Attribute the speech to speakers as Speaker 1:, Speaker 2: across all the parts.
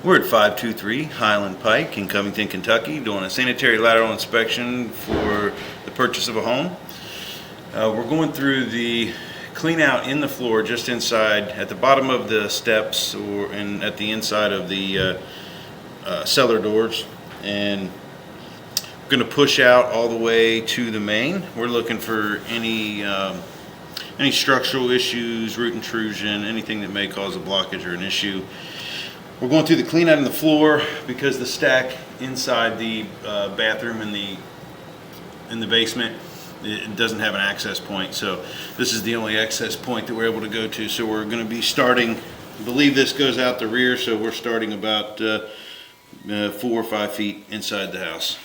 Speaker 1: We're at 523 Highland Pike in Covington, Kentucky, doing a sanitary lateral inspection for the purchase of a home. We're going through the clean out in the floor just inside at the bottom of the steps and at the inside of the cellar doors, and we're going to push out all the way to the main. We're looking for any structural issues, root intrusion, anything that may cause a blockage or an issue. We're going through the clean out in the floor because the stack inside the bathroom in the basement, it doesn't have an access point, so this is the only access point that we're able to go to. So we're going to be starting, I believe this goes out the rear, so we're starting about 4 or 5 feet inside the house.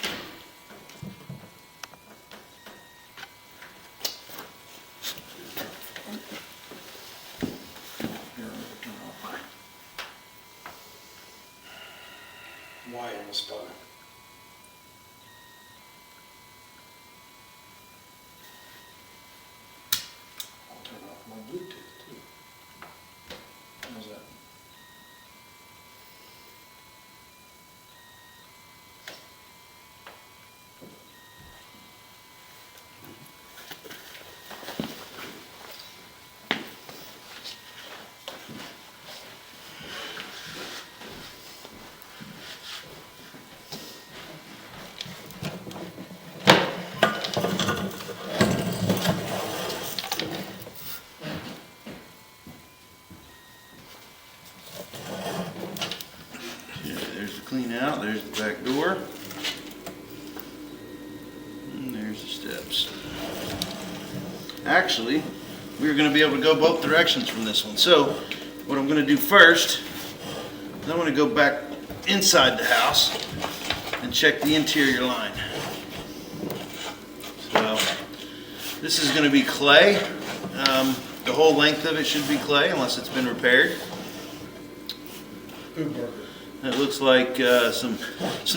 Speaker 2: Why on the spot? I'll turn off my Bluetooth too. How's that?
Speaker 1: There's the clean out, there's the back door, and there's the steps. Actually, we're going to be able to go both directions from this one. So what I'm going to do first is I'm going to go back inside the house and check the interior line. So this is going to be clay. The whole length of it should be clay unless it's been repaired. It looks like some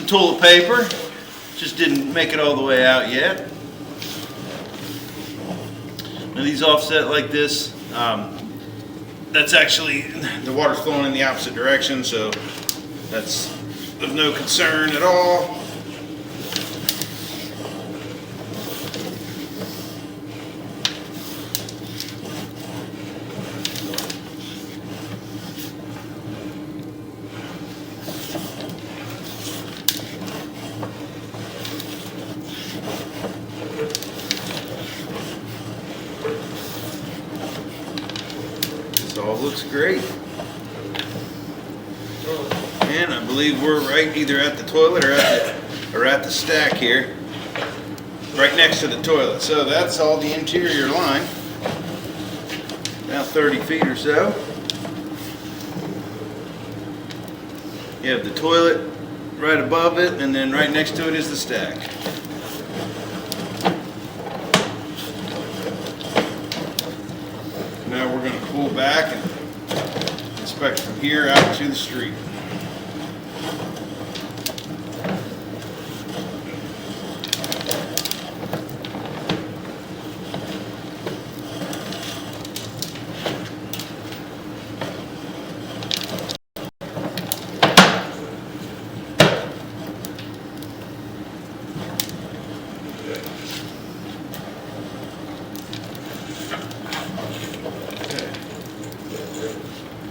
Speaker 1: toilet paper. Just didn't make it all the way out yet. Now these offset like this. That's actually, the water's flowing in the opposite direction, so that's of no concern at all. This all looks great. And I believe we're right either at the toilet or at the stack here. Right next to the toilet. So that's all the interior line. About 30 feet or so. You have the toilet right above it, and then right next to it is the stack. Now we're going to pull back and inspect from here out to the street.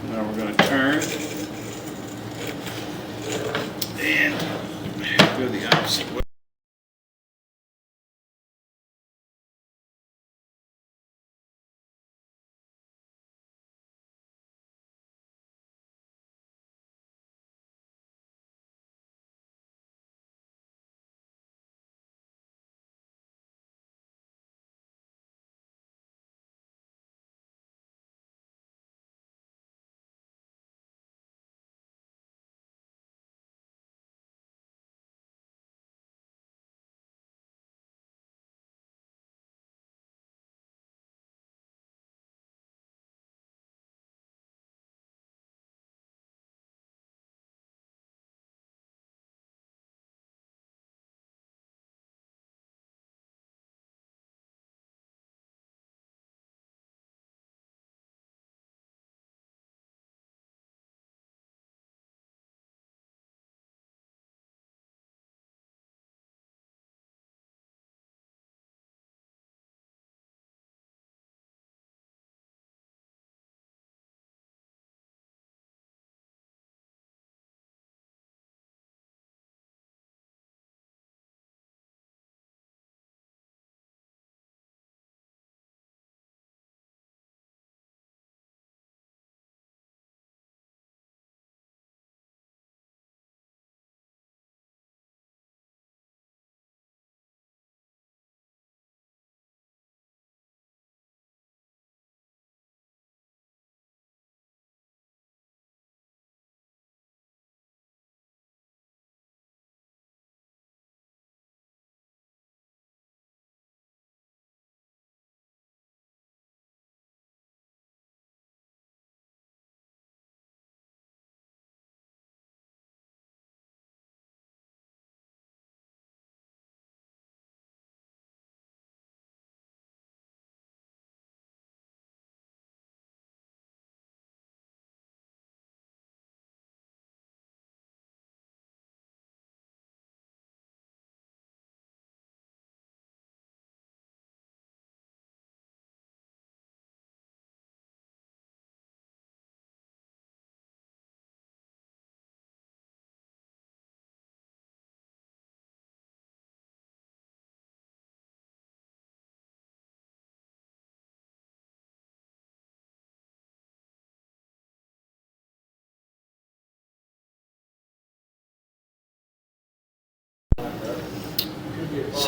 Speaker 1: Now we're going to turn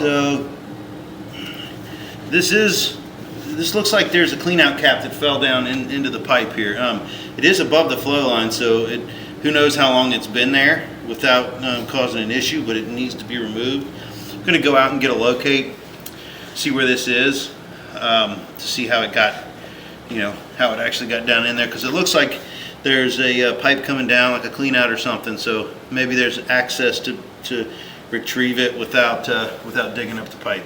Speaker 1: So this looks like there's a clean out cap that fell down into the pipe here. It is above the flow line, so who knows how long it's been there without causing an issue, but it needs to be removed. I'm going to go out and get a locate, see where this is, to see how it got, how it actually got down in there, because it looks like there's a pipe coming down, like a clean out or something, so maybe there's access to retrieve it without digging up the pipe.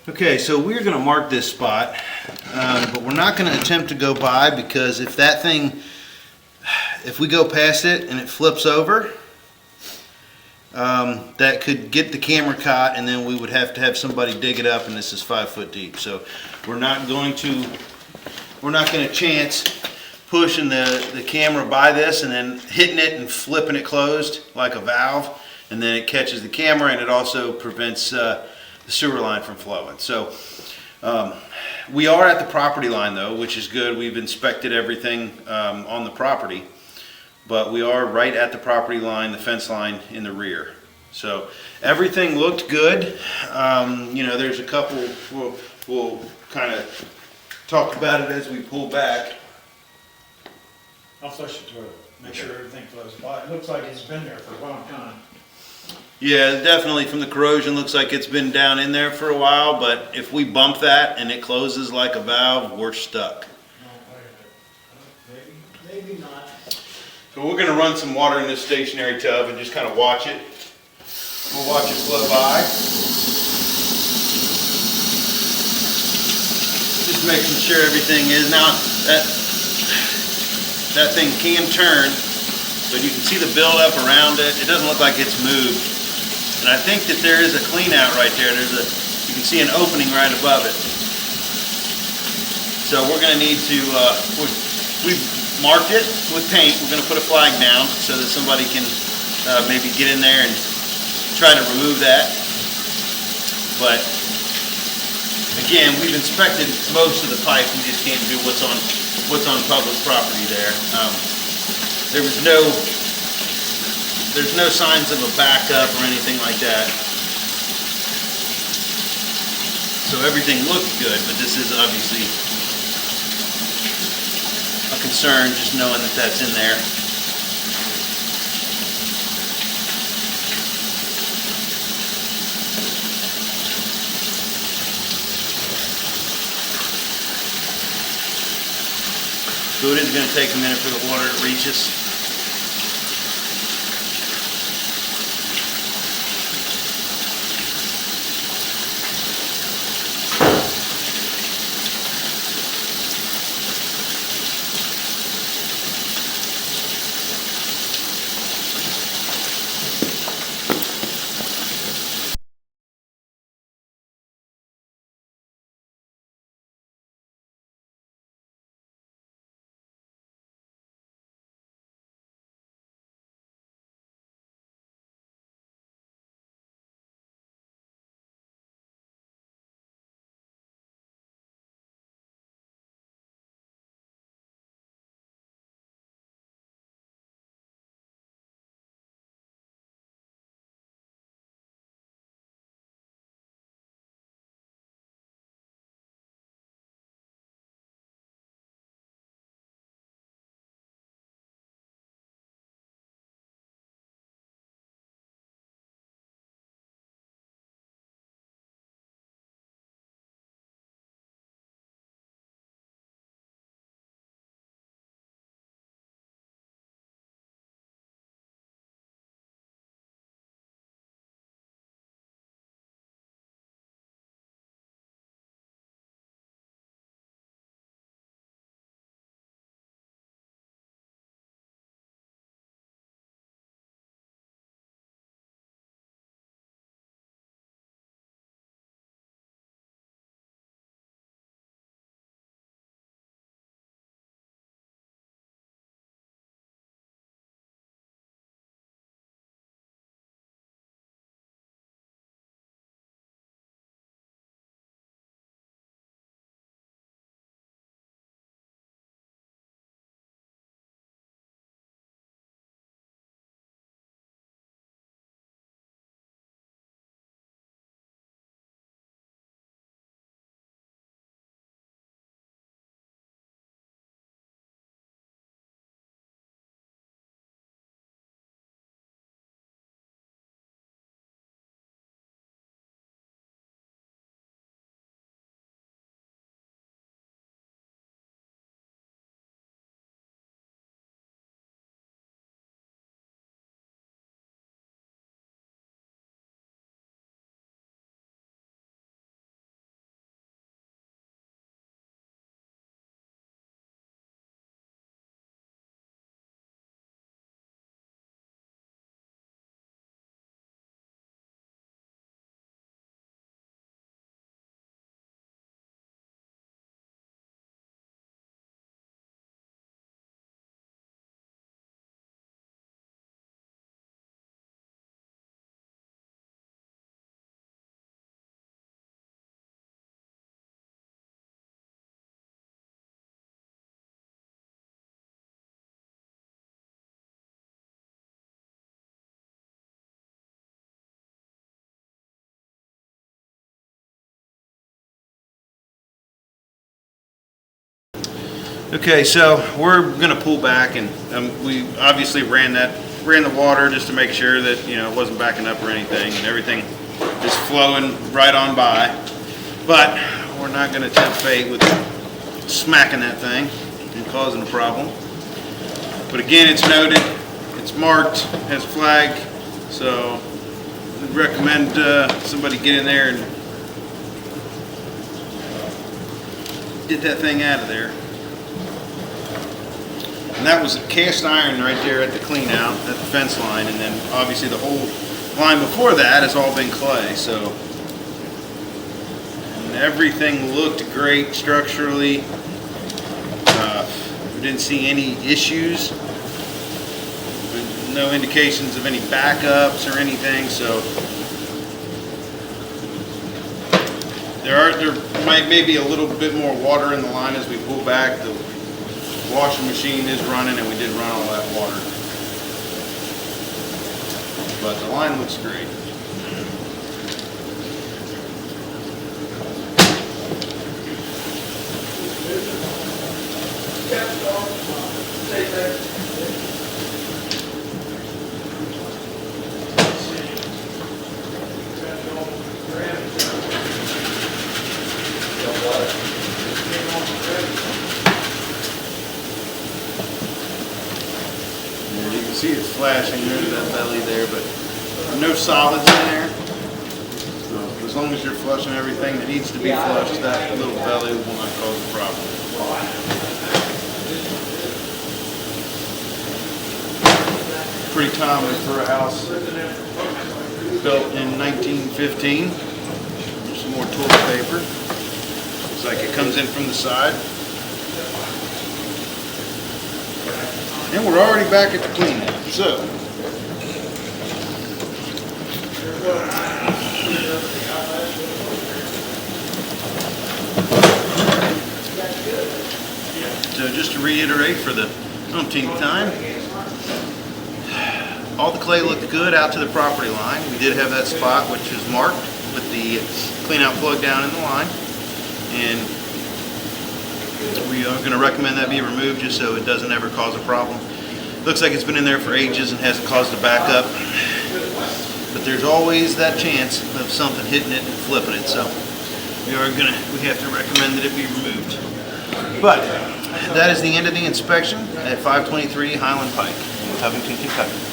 Speaker 1: Okay, so we're gonna mark this spot, but we're not gonna attempt to go by, because if that thing, if we go past it and it flips over, that could get the camera caught, and then we would have to have somebody dig it up, and this is 5 foot deep. So we're not gonna chance pushing the camera by this and then hitting it and flipping it closed like a valve, and then it catches the camera, and it also prevents the sewer line from flowing. So we are at the property line though, which is good. We've inspected everything on the property, but we are right at the property line, the fence line in the rear. So everything looked good. You know, there's a couple, we'll kind of talk about it as we pull back.
Speaker 2: I'll flush the toilet, make sure everything flows by. It looks like it's been there for a long time.
Speaker 1: Yeah, definitely from the corrosion, looks like it's been down in there for a while, but if we bump that and it closes like a valve, we're stuck.
Speaker 2: No, wait a minute. Maybe not.
Speaker 1: So we're gonna run some water in this stationary tub and just kind of watch it. We'll watch it flow by. Just making sure everything is, now that thing can turn, but you can see the buildup around it. It doesn't look like it's moved. And I think that there is a clean out right there. You can see an opening right above it. So we're gonna need to, we've marked it with paint. We're gonna put a flag down so that somebody can maybe get in there and try to remove that. But again, we've inspected most of the pipe. We just can't do what's on public property there. There's no signs of a backup or anything like that. So everything looked good, but this is obviously a concern, just knowing that that's in there. So it is going to take a minute for the water to reach us. Okay, so we're gonna pull back, and we obviously ran the water just to make sure that, you know, it wasn't backing up or anything, and everything is flowing right on by. But we're not gonna tempt fate with smacking that thing and causing a problem. But again, it's noted, it's marked, has a flag, so I'd recommend somebody get in there and get that thing out of there. And that was cast iron right there at the clean out, at the fence line, and then obviously the whole line before that has all been clay, so. And everything looked great structurally. We didn't see any issues. No indications of any backups or anything, so. There may be a little bit more water in the line as we pull back. The washing machine is running, and we did run all that water. But the line looks great. You can see it's flashing under that belly there, but no solids in there. So as long as you're flushing everything that needs to be flushed, that little belly will not cause a problem. Pretty common for a house built in 1915. There's some more toilet paper. Looks like it comes in from the side. And we're already back at the cleanup, so. So just to reiterate for the umpteenth time, all the clay looked good out to the property line. We did have that spot which is marked with the clean out plug down in the line. And we are going to recommend that be removed just so it doesn't ever cause a problem. Looks like it's been in there for ages and hasn't caused a backup. But there's always that chance of something hitting it and flipping it. So we have to recommend that it be removed. But that is the end of the inspection at 523 Highland Pike in Covington, Kentucky.